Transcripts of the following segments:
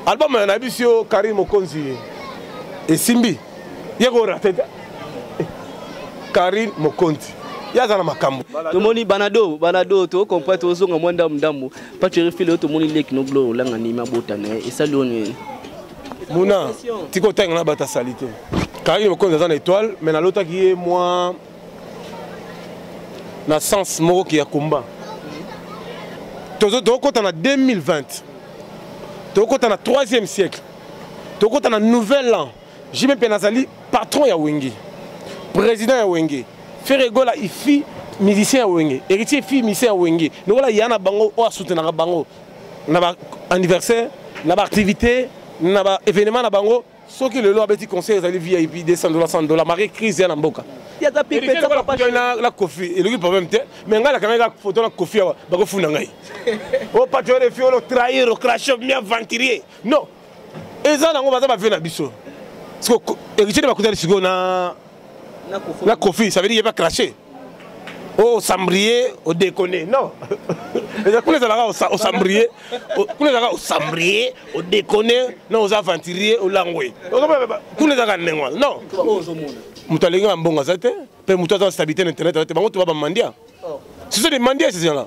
album na Abisio Karim Mokonzi et Simbi yego rateta Karim Mokonzi yaza na makambo tomoni banado to comprendre to zonga mwanda mdambo pas tu refile to moni lek no glo langa ni mabotana et ça loni Mouna tiko tanga na bata salité Karim Mokonzi aza na étoile mais na lota qui est moi na sens moko qui a combat tozo kota na 2020 tozo kota na 3e siècle tozo kota na nouvel an Jimé Penazali patron ya Wenge président ya Wenge Ferregola ifi musicien ya Wenge héritier fi musicien ya Wenge nokola yana bango o soutenir bango na ba anniversaire na ba activité na ba événement na bango soki le lo abeti conseil ezali VIP $200 $100 maré crise ya na mboka ya za pipe ça papa la Kofi et le problème te mais ngala quand même la photo na Kofi ba ko funa ngai o pas tu le fiolo trahir au crash bien aventurier non eza nango baza ba vena biso parce que héritier de bakutali sigo na Kofi ça veut dire il va cracher au sambrier au déconner non les couleurs de la au sambrier au sambrier au déconner non aux aventuriers au langoué couleurs de la nengwa non mutalenga mbonga zate pe mutata stabilité internet zate bango to ba mandia ce sont des mandias ces gens-là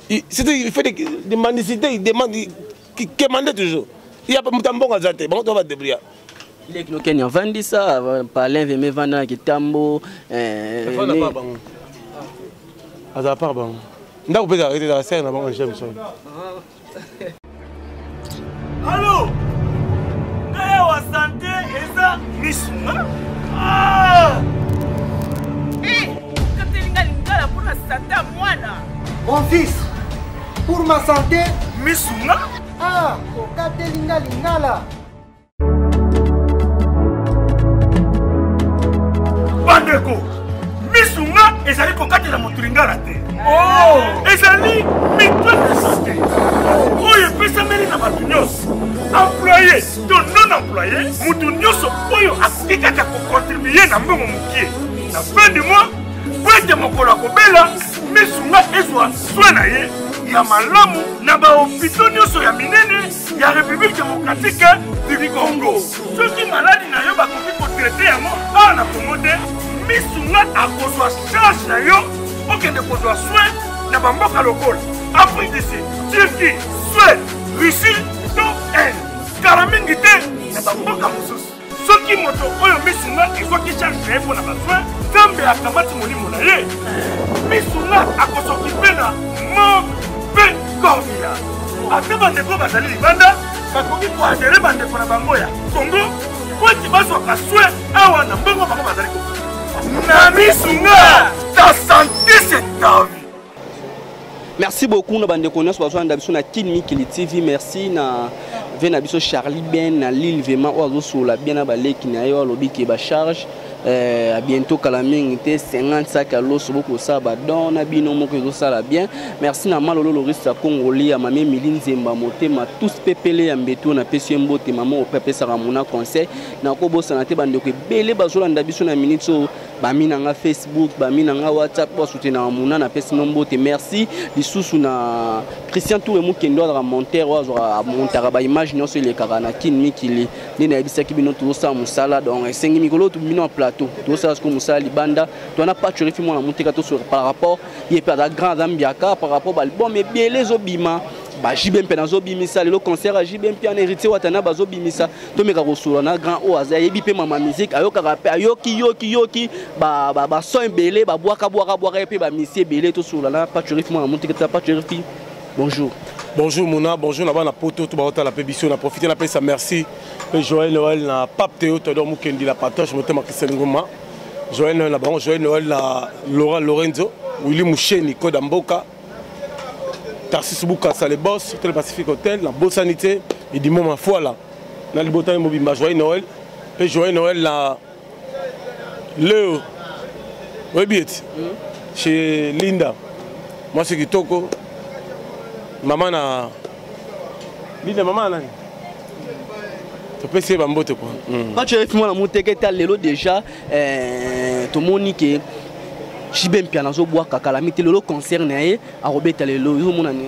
il fait des mendicités il demande qui demande toujours il y a pas mutambonga zate bango to ba débrouiller il est que Kenya vandi ça parler vers me vana ki tambo ça n'a pas bango à part bango nda ko peut arrêter la scène bango j'aime ça allô na wa santé eza misuma ah Katelinga pour la santé mwana mon fils pour ma santé misuma ah Katelinga lingala bandeko misuma ezali kokatela motu lingala te oh ezali mito de santé oyo epesameli na bato nyonso employé to non employé motu nyonso oyo akokikaka kocontribue na mbongo mokie na fin du mois po ete mokolo akobela misunga ezwa soin na ye ya malamu na bahopito nyonso ya minene ya république démocratique du Congo soki maladi na yo bakoki kotraite yango awa na Congo te misunga akozwa charge na yo okende kozwa soin na bamboka lokola Afrique du Sud, Turquie, Suède, Russie to Inde kala mingi te na bamboka mosusu soki moto oyo misunga ezwaki charge na ye mpo na basoin nzambe akamati molimo na ye misunga akosokipe na mpe kordia ate bandeko bazali libanda bakoki koadere bandeko na bango ya Congo po ete bazwaka soin awa na mbongo bango bazali na misunga ta santé c'est ta vie. Merci beaucoup na bande connaisse bazwa ndabiso na Kinmi Kili TV merci na vena biso Charlie Ben na Lille vraiment ozo sola bien na baleki na yo lobi ke ba charge à bientôt Kalaming était 50 sacs à l'eau sur beaucoup ça badon na bino moko zo sala bien merci na malolo lorista congolais à mamie Miline Zemba motema tous pepele ya mbeto na pesi mbote maman au pepe saramuna conseil na ko bossa na te bande ko belé bazola ndabiso na minute so bamina nga Facebook bamina nga WhatsApp bo soutenir muna na pesi mbote merci lisusu na Christian Touré mukendo à monter ozo a monter ba image nyonso ile kaka na Kinmi Kili ni na bisaki bino to sa musala donc 5 mikolo to bino plateau tout ça comme ça libanda tu n'as pas tu refais moi monter sur par rapport il est pas la grande ambiaka par rapport al bon mais bien les obima ba jibempe na zobimisa le concert a jibempe en héritier watana bazobimisa to meka kosula na grand o aza yebi pe mama musique ayoka rapé ayoki ba son belé ba boaka pe ba misie belé to sula na pas tu refais moi monter pas tu refais bonjour. Bonjour Mouna, bonjour Naba na poto tout bata la pébition na profiter na ça merci Joël Noël na Pape Théo Todor Mukendi la partage motema Christian Ngoma Joël Noël na bon Joël Noël na Laura Lorenzo Willy Moucheni Koda Mboka Tarsis Buka Sale Boss Hotel Pacific Hotel la Bossanité et du moment foi là na le botan mobimba Joël Noël et Joël Noël na Léo Webiet chez Linda moi c'est Kitoko maman na Linda maman nani to pese ba mbote quoi pas tu refais moi la moteke ta lelo déjà to monique Chibempe na zo bois kaka la mité lelo concert na ye a robeta lelo yo mona ni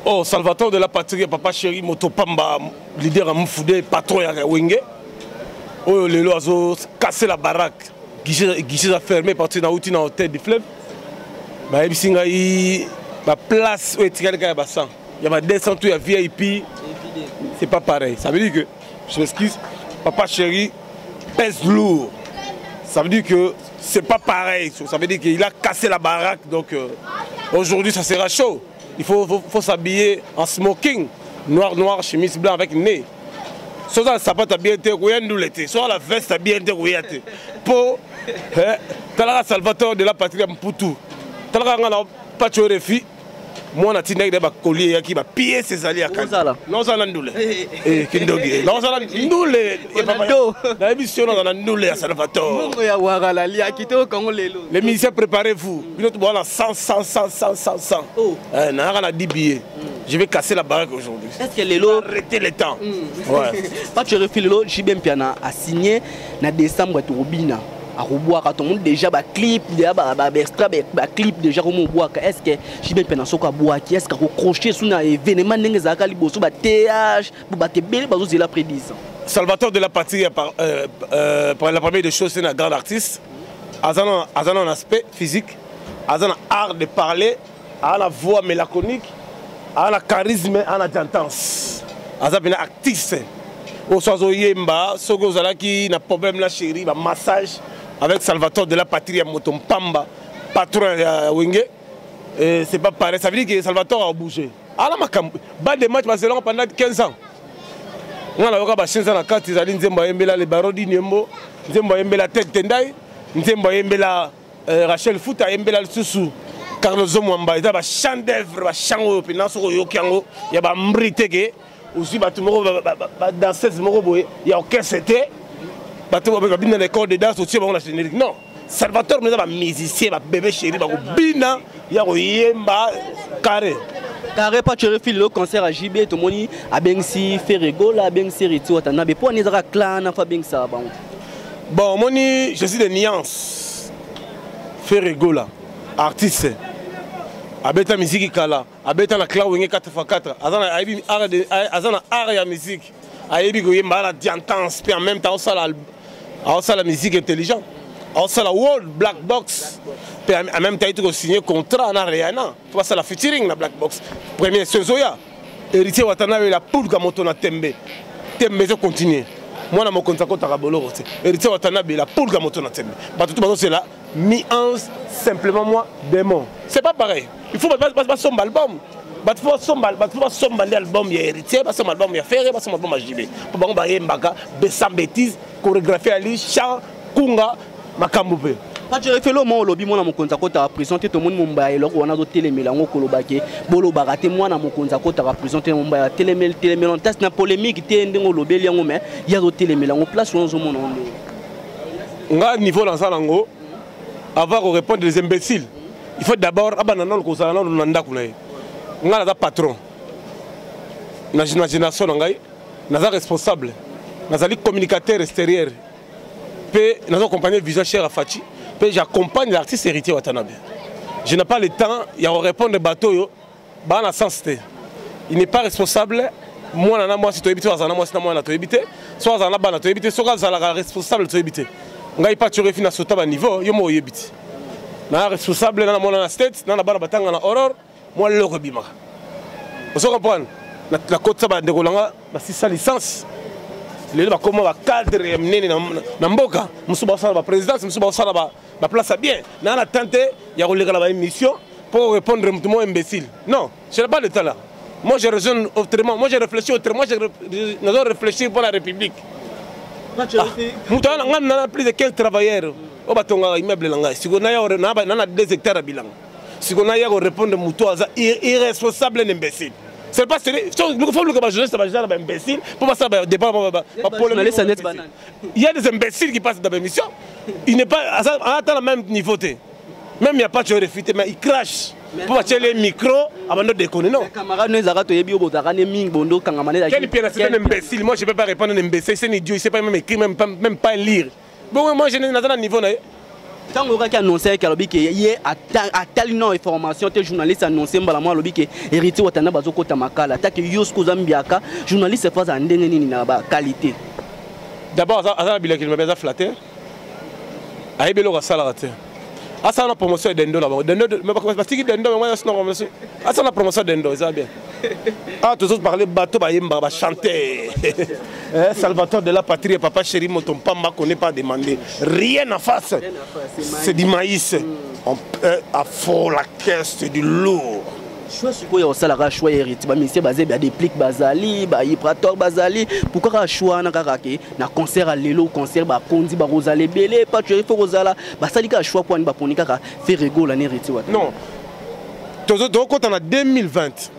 Oh, Salvatore de la patrie, papa chéri, Motopamba, leader à Moufoudé, patron à Wenge. Oh, les lois ont cassé la baraque. Guichet a fermé, parti dans l'outil dans l'hôtel du fleuve. Bah, il y a place où il y a bassin. Il y a 200 il y a VIP. C'est pas pareil. Ça veut dire que, je m'excuse, papa chéri pèse lourd. Ça veut dire que c'est pas pareil. Ça veut dire qu'il a cassé la baraque. Donc aujourd'hui, ça sera chaud. Il faut s'habiller en smoking. Noir, noir, chemise blanc avec nez. Soit la sapate a bien été, soit la veste a bien été. Pour Salvatore de la patrie Mputu. Pas de refi. Moi, on a tiré des colliers qui va piller ses alliés à Kanda. Non, ça n'a nul. Et Kindogi. Non, ça n'a nul. La émission dans la nul à Salvatore. Les musiciens, préparez-vous. Nous avons 100. On a 10 billets. Je vais casser la baraque aujourd'hui. Est-ce que les lots. Arrêtez le temps. Pas de refi, le lot, JBM Piana a signé en décembre à Tourobina. À Roubois, tout le monde déjà un clip, extra, clip déjà comme bois. Est-ce que je vais penser à bois qui est-ce que crochet sur un événement n'engage à calibre sur TH pour battre belle parce que la prédisant. Salvatore de la patrie par la première des choses c'est un grand artiste. A un aspect physique, a un art de parler, a la voix mélancolique, a un charisme, a une intense. A un artiste. Au soir yemba, sogo zalaki na problème la chérie, ba massage. Avec Salvatore de la patrie à Motompamba, patron à Wenge, c'est pas pareil. Ça veut dire que Salvatore a bougé. Alors, bas de match Barcelone pendant 15 ans. On a eu 15 ans à la carte, ils allaient dire les Barodi Niembo, la tête Tendai, la Rachel Fouta, la Soussou, Carlos Zomwamba, il y a un chant d'œuvre, un chant au Pinasco, il y a un mbrité, aussi, dans 16 mots, il y a aucun c'était. Dans les corps de danse aussi, on a générique. Non, Salvatore nous a un musicien, un bébé chéri, un bina, il y a un yemba carré. Carré, pas de refil le concert à JB, tout le monde a bien si Ferrego, là, bien si Ritio, t'en as pas, on est à clan, on a bien ça. Bon, moi, je suis de nuances. Ferrego, là, artiste. Abeta musique kala, abeta la clan 4x4, azana art et musique. Ayebi goyemba la diantance, puis en même temps on a la musique intelligente. On a la World Black Box. Puis en même temps il a signé contrat en Ariana. Tu vois ça la featuring la Black Box. Premier Sozoya. Héritier Watanabe la poule comme on a Tembe. Tembe je continue. Moi na mon contrat contre Rabolo. Héritier Watanabe la poule comme on a Tembe. Bah tout le c'est là. Mi-ans simplement moi démon. C'est pas pareil. Il faut pas son album. Il faut son album, il y a héritier, son album, il y a ferré, son album, il y a JB. Pour que vous mbaka, sans bêtises, chorégraphie à lui, chant, kunga, makamboupé. Pas de refait le mot au lobby, moi dans mon compte à côté, à présenter tout le monde Mumbai, alors on a d'autres télémélanges au Kolobake, Bolo Baraté, moi dans mon compte à côté, à présenter Mumbai, télémélanges, test na polémique, il y a un lobby, il y a d'autres télémélanges, on place où on on a un niveau dans ça, avant de répondre des imbéciles. Il faut d'abord, abandonner le conseil, on a un patron. On a une génération, on a un responsable. On a un communicateur extérieur. Puis, on a accompagné le visage cher à Fachi. Puis, j'accompagne l'artiste héritier Watanabe. Je n'ai pas le temps, il y a répondre au bateau, dans sens. Il n'est pas responsable. Moi, je suis habité, moi, je habité. Soit je habité, soit je suis responsable de habité. On n'a pas de refus à ce niveau, je suis habité. Je suis responsable dans la state, dans la bataille, dans l'horreur. Moi, je suis habité. Vous comprenez? La côte de Rolanga, c'est licence. Les gens comment cadre dans Mboka, nous sommes la présidence, nous sommes la place à bien. Nous avons tenté, il y a une mission pour répondre à tout imbécile. Non, je n'ai pas le temps là. Moi, je raisonne autrement, moi, je réfléchis autrement, nous devons réfléchir pour la République. Nous avons plus de 15 travailleurs au immeuble. Si on a 2 hectares à bilan, si on a répondre à irresponsable et imbécile. C'est pas sérieux. Il faut que la jeunesse soit imbécile pour passer à débat. Il y a des imbéciles qui passent dans l'émission. Il n'est pas à la même niveau. Même il n'y a pas de réfuté, mais il crache. Pour acheter les micros avant de déconner. Non. Quel pire, c'est un imbécile. Moi, je ne peux pas répondre à un imbécile. C'est un idiot. Il ne sait pas même écrire, même pas lire. Bon, moi, je n'ai pas de niveau. Tant qu'on a annoncé que l'objet est à telle information, tes journalistes annoncé que l'objet est hérité de Watana Bazoko Tamakala. Tant que Yosko Zambiaka, journaliste fait en qualité. D'abord, ça a été un flatté. A été un salaire. Ah, ça la promotion d'Endo là-bas. Mais parce que d'Endo, moi, c'est normal. Ah, ça la promotion d'Endo, ça bien. Ah, tous autres parler bateau, bah chanter. Salvatore de la patrie, papa chéri, mon pamba qu'on n'est pas demandé. Rien en face. C'est du maïs. On à fond la caisse, c'est du lourd. Choix sur quoi on s'ala choix hérité ba monsieur basé ba déplique bazali ba iprator bazali pourquoi choix na karake na concert à lelo concert ba kondi ba rosale belé pas tu faut rosala ba sali ka choix pour ni ba poni kaka faire rigole na hérité wa non to ko en 2020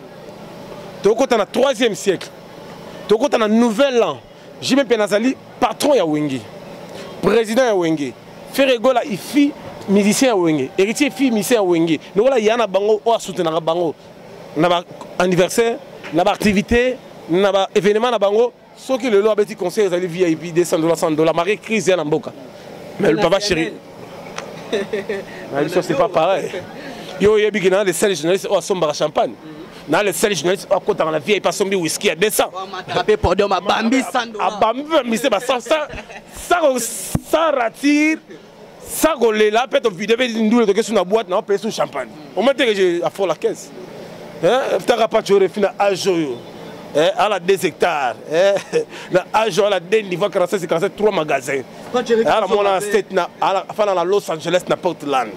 to ko en 3e siècle to ko en nouvel an Jimé Penazali patron ya Wengi président ya Wengi faire rigole il fit musicien à Wenge, héritier fille musicien à Wenge. Nous voilà il y a na bango ou à soutenir na bango, na anniversaire, na activité, na événement na bango. Sauf que le lot a petit conseil ils allaient VIP $200 $100. Marie crise ya na mboka. Mais le papa chéri. C'est pas pareil. Yo yebi que na les seuls journalistes ou à sombre champagne. Na les seuls journalistes à côté dans la vie pas sombi whisky à 200. Attraper pour dire ma bambi $100. Ah bambi c'est pas ça ratire. Ça roule là, peut-être vidéo, nous le sur la boîte, on paye sur champagne. On m'a dit que j'ai à fond la caisse. T'as pas de fin à Ajoyo, à la 2 hectares, à Ajoyo, à la 2 niveau 46 47 3 magasins. À la Mona State, à la Los Angeles, na Portland.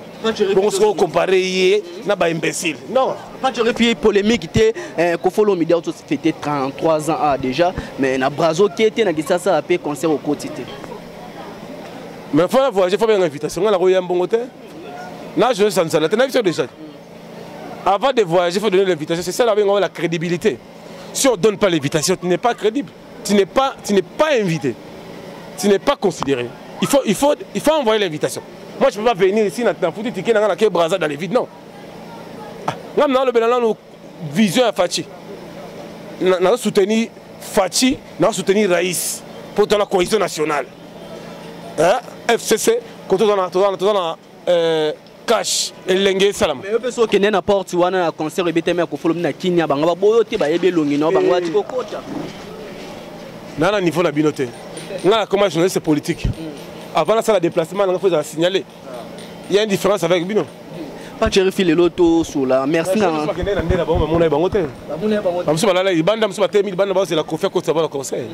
Bon, se comparer, n'a pas imbécile. Non. Quand tu réfléchis polémique, était Kofolo Media aussi fêté 33 ans déjà, mais na Brazo qui était na Gisasa a payé concert au quotidien. Mais il faut voyager, il faut bien une invitation. On a un bon hôtel. Là, je suis en salle. Tu as vu déjà. Avant de voyager, il faut donner l'invitation. C'est ça la crédibilité. Si on ne donne pas l'invitation, tu n'es pas crédible. Tu n'es pas invité. Tu n'es pas considéré. Il faut envoyer l'invitation. Moi, je ne peux pas venir ici dans le ticket dans la Braza dans les vides. Non. Nous avons une vision à Fachi. Nous avons soutenu Fachi, nous avons soutenu Raïs pour la cohésion nationale. FCC, quand on a cash et l'engue salam. Mais peut-être que n'est n'importe où un concert et BTM qu'on follow na Kenya, banga boyote ba yebe longi no banga tiko kota. Nana niveau na binoté. Nga comment journaliste politique. Avant ça la déplacement on faut signaler. Il y a une différence avec Bino. Pas tu refile l'auto sur la merci na. Pas que n'est na ba mon na bangote. Ba musu balala ibanda musu ba temi banda ba c'est la conférence ko ça va le conseil.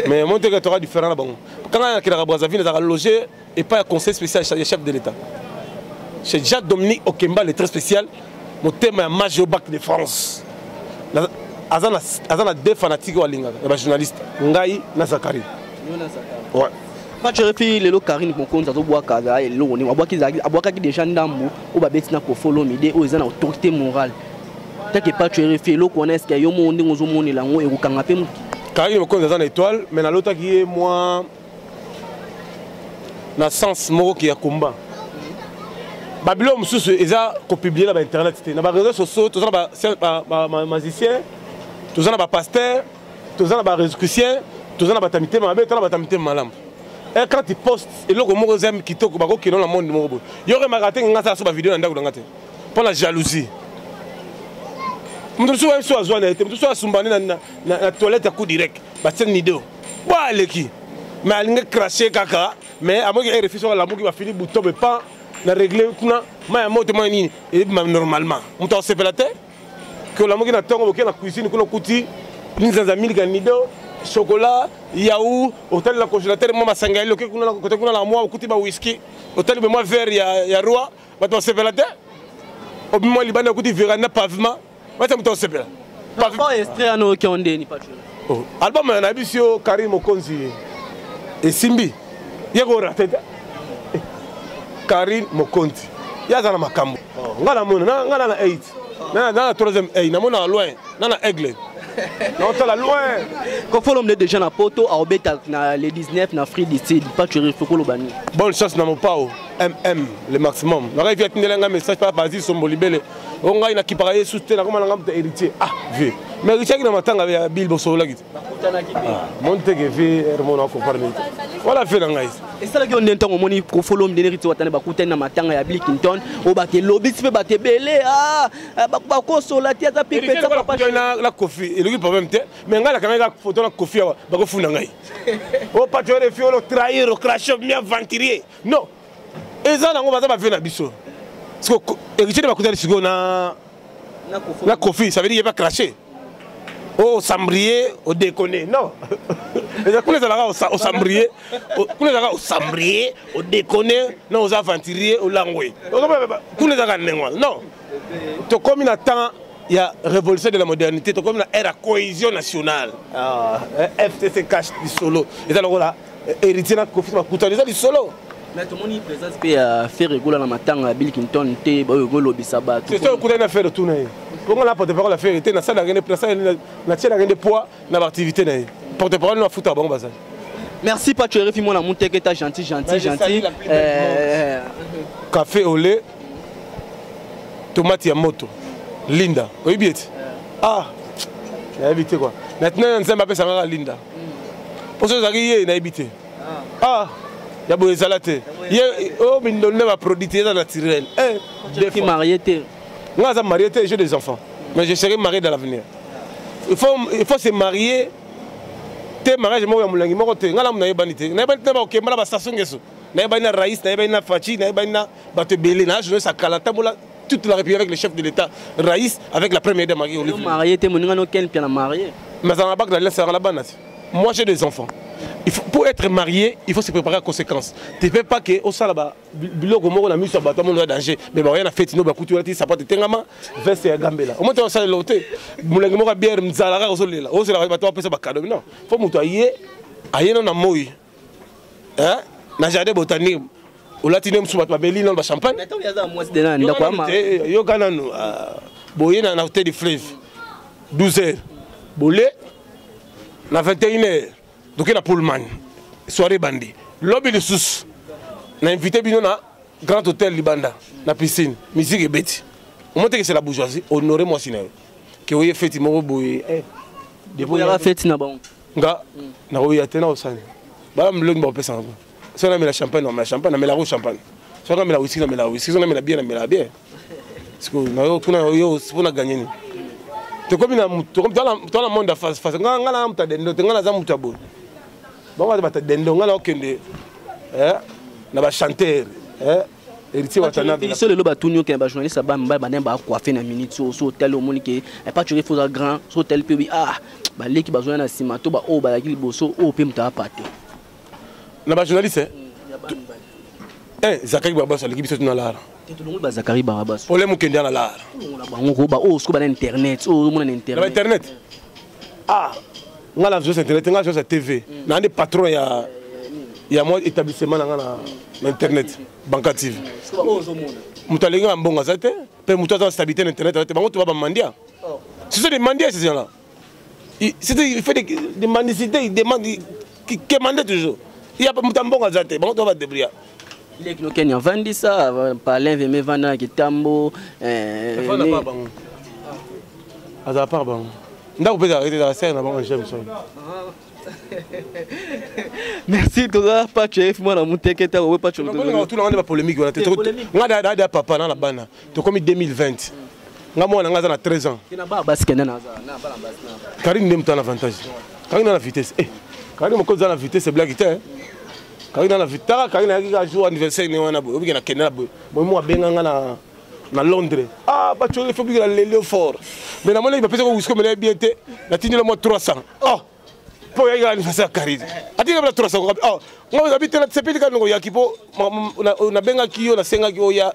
Mais mon territoire différent là-bas. Quand on a Brazzaville, on a logé et pas un conseil spécial chez le chef de l'État. Chez Jacques-Dominique Okemba, le très spécial, mon thème est match au bac de France. Azana deux fanatiques et journalistes. Ngaï Nazakari. Ouais. Pas tu refais les Karine pour qu'on s'en boit kaza et l'eau. On boit qui des gens d'amour ou ba betina pour follow m'aider aux en autorité morale. Tant que pas tu refais l'eau connaît qu'il y a un monde où on est là où et où quand on Karine me compte dans une étoile, mais dans l'autre qui est moi, dans le sens moro qui est combat. Babylone, ils ont publié sur Internet. Dans les réseaux sociaux, tous les magiciens, tous les pasteurs, tous les réseaux tous les tamité mabe, tous les tamité malam. Et quand ils postent, et là, ils aiment qui toquent, qui dans le monde du monde. Il y aurait magaté une vidéo dans le pour la jalousie. Je suis la toilette à coup direct. Je suis nido. Mais elle a craché caca. Mais à moi, il refuse la boucle qui va finir bouton, mais pas la régler. Mais normalement. On t'a fait la tête. Que la boucle qui la cuisine, que la couti, les amis qui nido, chocolat, yaourt, hôtel la congélateur, moi, ma sangaïle, que la moi, au couti, whisky, hôtel, moi, verre, il y a roi. Mais on s'est fait la tête. Au moins, il y a un couti, verra, pavement. Pas extrait à nos qui ont des album na bisio Karim Mokonzi et Simbi yego raté Karim Mokonzi yaza na makambo ngala mona ngala na 8 na 3e na mona loin na aigle na otala loin quand faut l'homme déjà na poto a obeta na les 19 na free d'ici pas tu refoko lo bani bonne chance na mon pao le maximum la rivière tindelenga message pas basé sur Molibele on a une qui paraît soutenir comme un héritier ah vieux mais héritier qui n'a pas tant avec Bill Bosso là monte que vieux hermano à comparer Voilà fait na ngai. Et ça là que on entend au moni profolo mdeneri to watane bakutana matanga ya Blickinton o bate lobby pe bate belé ah ba ko sola tia za pipe ça papa la Kofi et le problème te mais ngai la kamera photo na Kofi ba ko funa ngai. O patio de fiolo trahir au crash bien aventurier. Non. Et ça nango baza ba fait na biso. Parce que héritier de bakutana sigo na Kofi ça veut dire il va cracher. Au sambrier, au déconner. Non. Au sambrier, au déconner, non, aux aventuriers, au langoué. Non. Tu comme il attend, il y a révolution de la modernité, tu comme il y a la cohésion nationale. FTC cache du solo. Et alors là, héritier n'a qu'au fils de du solo. Mais tout le monde présence peut faire rigoler dans matanga Blickinton te ba rigolo bisaba. C'est ça qu'on a fait de tourner. Comment la porte-parole a fait na ça na gagné place na tia na gagné poids na activité na. Porte-parole na futa bon bazar. Merci pas tu refis moi na monter que tu gentil. Café au lait. Tomate ya moto. Linda. Oui bien. Ah. Na habité quoi. Maintenant on s'appelle ça Linda. Pour ça ça na habité. Ah. Il y a beaucoup de salades. Oh, mais on n'a pas produit naturel. Des filles mariées. Moi, je suis marié, j'ai des enfants. Mais je serai marié dans l'avenir. Il faut se marier. Te mariage, moi, je suis marié. Je suis marié. Je suis marié. Je suis marié. Toute la République avec le chef de l'État, Raïs avec la première dame mariée. Moi, j'ai des enfants. Pour être marié, il faut se préparer à conséquences. Tu ne peux pas que au salaba, bilogo moko na miso bato mon danger. Mais ba yana fête no ba kutu wati sapate tengama veste ya gambela. Au moins tu vas loté. Mulengi moko bière mzala ko solela. O sela bato pesa ba cadeau. Non. Faut muto aye no na moyi. Hein? Na jardin botanique. O latine msu bato ba beli non ba champagne. Mais to yaza moi de na ndako ama. Yo kana no boye na hôtel de Fleuve. 12h. Bolé na 21h. Donc il y a Pullman, soirée bandit. Lobby de sous. On a invité Bino na grand hôtel Libanda, na piscine, musique et bête. Au moins que c'est la bourgeoisie, honorez moi sinon. Que vous ayez fait mon boy. Vous avez fait na bon. Nga, na vous y a tenu au sein. Bah me l'on peut ça. Si on a mis la champagne, on met la champagne, on met la rouge champagne. Si on a mis la whisky, on met la whisky. Si on a mis la bière, on met la bière. Parce que on a gagné. Tu comme dans le monde de face, nga na muta dendo, nga na za muta bo. Bon, on va te dendo, nga na okende. Na ba chanteur, héritier watana. Il seul le batunyo que ba journaliste ba mba ba nemba coiffer na minute so hôtel au monde que pas tu faut un grand hôtel pe ah ba leki ba journaliste na simato ba o ba la liboso o pe muta pate. Na ba journaliste Zakari Barabas l'équipe c'est na lara. Zakari Barabas. Problème okende na lara. Bango ba o sko ba internet, o mon internet. Na internet. Ah, nga la chose internet, nga chose TV. Na des patrons ya moi établissement na internet, bancative. Mutalenga mbonga zate, pe mutata stabilité na internet, bango to ba mandia. Ce sont des mendiants ces gens-là. Il fait des mendicités, ils demandent qui demandent toujours. Il y a pas mutambonga zate, bango to ba débrouiller. Les Kenya vendent ça, par l'invité vendre qui tambo. Ça n'a pas bon. Ça n'a pas bon. Là vous pouvez arrêter dans la scène avant j'aime ça. Merci toi pas tu es moi la monter que tu as pas tu. Tout le monde pas polémique on a tout. Moi da papa dans la bana. Tu comme 2020. Nga moi nga na 13 ans. Kina ba basket na ba la base. Karim n'aime pas l'avantage. Karim dans la vitesse. Karim ko dans la vitesse c'est blague hein. Karim dans la vitesse, Karim a joué anniversaire ni wana boy, na Kenya boy. Moi benga na Londres. Ah ba tu il faut bien aller fort. Mais na mona il va penser que vous bien été, na tini le mois 300. Oh. Pour y anniversaire Karim. Ati na 300. Oh, moi habite na sepeli ka ngo ya kipo na benga kiyo na senga kiyo ya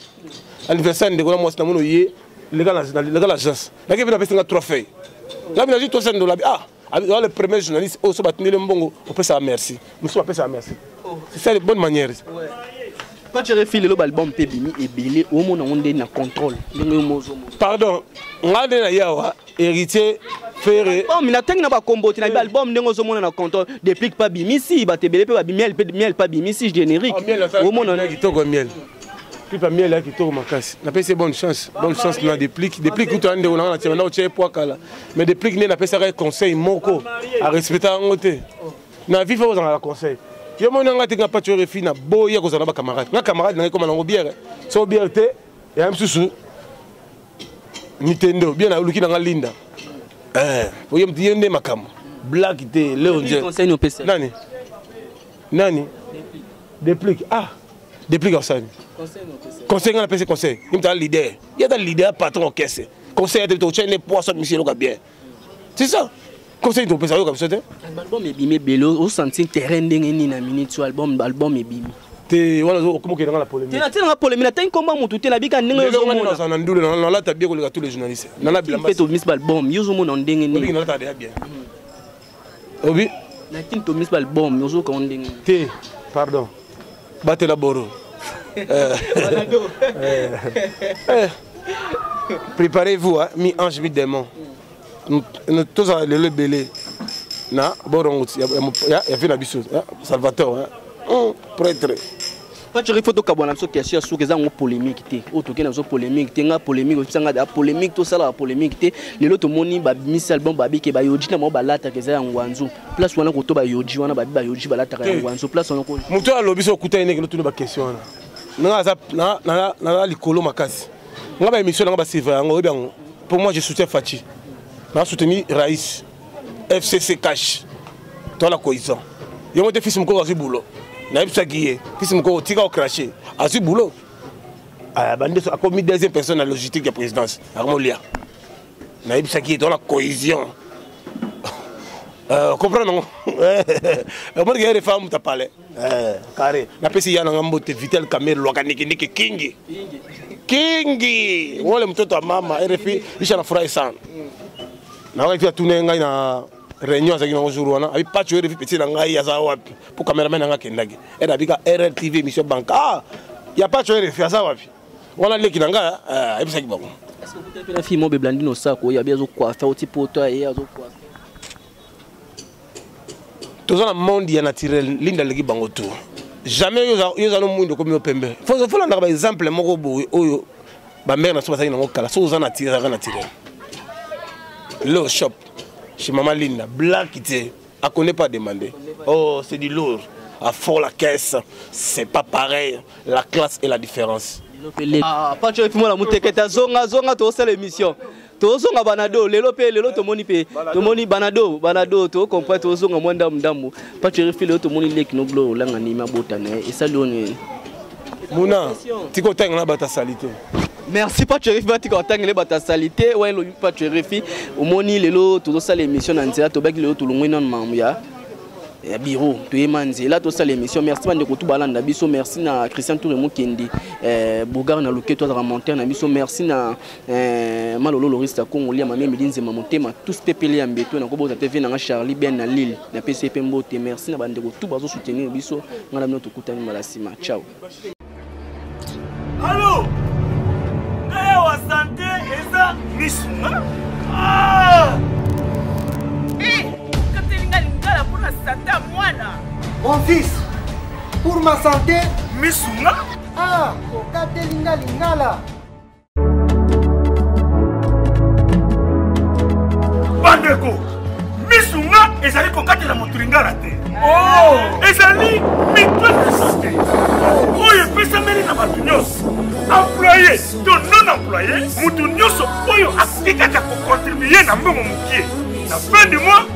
anniversaire ndeko na moi na mono yé l'agence. La qui vient avec 3 feuilles. Là il a dit $300. Ah, le premier journaliste au so batini le mbongo, on peut ça merci. Nous sommes appelés ça merci. C'est ça de bonne manière. Ouais. Quand tu refais le album Pebini et Belé, au moins on est en contrôle. Pardon, on a des yawa héritier ferré. Oh, mais n'attends pas combo, tu as album n'engo zo mon en contrôle. Depuis pas bimisi, ba te belé pas miel pas bimisi générique. Au moins on a qui togo miel. Puis pas miel là qui togo ma casse. N'a pas c'est bonne chance na déplique que tu as ndé on a tiens na oche poa kala. Mais déplique n'a pas ça conseil moko à respecter en côté. Na vie faut dans la conseil. Je m'en ai dit que pas tu refines à boyer aux anaba camarades. Ma camarade n'a comme un bière. So bière et un sous Nintendo bien à Luki dans la Linda. Vous me dire ne makam. Black était Léon. Conseil au PC. Nani. Déplique. Ah. Déplique au sein. Conseil on PC conseil. Il me leader. Il y a un leader patron caisse. Conseil de ton chaîne poisson monsieur le bien. C'est ça. Conseil de PC comme ça. Album est bimé bello au senti terrain ndenge na minute sur album est bimé. Te wala comment que dans la polémique. Tu na polémique na combat mutu te na bika ndenge zo mona ça ndule na la tabia ko tous les journalistes. Na la bilamba. Fait au miss album yozo mona ndenge ni. Obi na ta bien. Obi na tin to miss album yozo ko ndenge. Te pardon. Batte la boro. Préparez-vous hein, mi ange mi démon. Nous tous le belé. Na borongo ya fait la biso. Salvatore hein. Prêtre. Pas tu faut to kabona so question sur que ça on polémique té. O to ke na so polémique té nga polémique o tsanga da polémique to sala polémique té. Lelo to moni ba miss album ba bike ba yoji na mo balata ke za ngwanzu. Place wana ko to ba yoji wana ba yoji balata ka ngwanzu. Place wana ko. Muto alobi so kuta ene ke to ba question na. Na likolo makasi. Nga ba émission nga ba seva ngo bien. Pour moi je soutiens Fachi. Na soutenu Raïs. FCC Cash. Toi la cohésion. Yo mo te fils mko kasi boulot. Na yebisa kiye fils mko tika o cracher. Asi boulot. Ah bande a commis deuxième personne à logistique de la présidence. Armolia. Na yebisa kiye toi la cohésion. Comprendre. Moi que les femmes t'a parlé. Carré. Na pesi ya na mbote Vitel Camel lokaniki niki kingi. Kingi. Wale mtoto wa mama RFI isha na furahi sana. Na wakati tuna ngai na réunion avec nos jours wana abi pas tu RFI petit na ngai ya za wapi pour cameraman nga kendagi. Era bika RRTV émission banca. Ah, y a pas tu RFI za wapi. Wana leki na nga ebisa kibako. Est-ce que vous avez la fille mo be blandino sako ya bien zo coiffer au type auto et zo coiffer. Tout ça, le monde est naturel, l'inda legi bangoto. Jamais yo no mundo comme pembe. Faut la par exemple moko boy oyo ba mère na so basaki na ngokala so za naturel. Le shop chez maman Linda blackité a connaît pas demander. Oh, c'est du lourd. À fond la caisse, c'est pas pareil. La classe et la différence. Ah, pas tu fais la muteketa zonga to c'est l'émission. Tozonga banado lelo to moni pe to moni banado to comprend tozonga mwanda mdamu pas tu refile to moni lek no glo langa ni mabotane et ça loni Mouna tiko tang na bata salité. Merci pas tu refile tiko tang le bata salité ouais lo pas tu refile au moni lelo to ça l'émission na nzela to baki lelo to longwe non mamuya ya bureau to emanzi là to ça l'émission merci bande ko to balanda biso merci na Christian Touré Mokendi Bogar na loketo za monter na biso merci na malolo lorista Congolia mami midinze mamotema tous pepele ya mbeto na ko bota TV na Charlie Ben na Lille na PCP Mbote merci na bande ko to bazo soutenir biso ngala mino to kutani malasima ciao. Allô wa santé eza misuma ah Mon fils, pour ma santé, Missunga. Ah, Kokate Lingala. Bandeko, Missunga ezali kokate la moturingala te. Oh, ezali mito de santé. Oyo pesa meli na batu nyonso. Employé, to non employé, mutu nyonso oyo afikaka ko contribuer na mbongo mukie. Na fin du mois,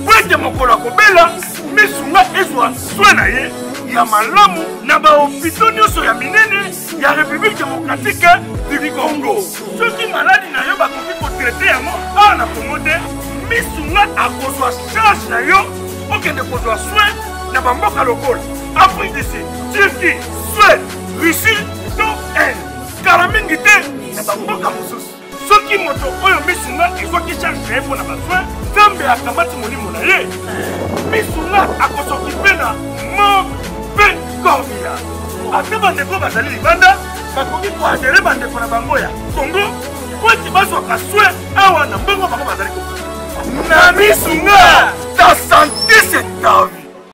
pwete mokolo akobela, Missunga ezwa soin na ye ya malamu na bahôpitaux nyonso ya minene ya République démocratique du Congo. Soki maladi na yo bakoki kotraite yango awa na Congo te, Missunga akozwa charge na yo okende kozwa soin na bamboka lokola Afrique du Sud, Turquie, Suède, Russie to Inde. Kala mingi te na bamboka mosusu. Soki moto oyo Missunga ezwaki charge na ye mpo na basoin, Nzambe akamati molimo na ye. Missunga akosokipe na mpe Gambia. Ate bandeko bazali libanda, bakoki koadere bandeko na bango ya Congo, po eti bazwaka soin awa na mbongo bango bazali kokoki. Na Missunga, ta santé.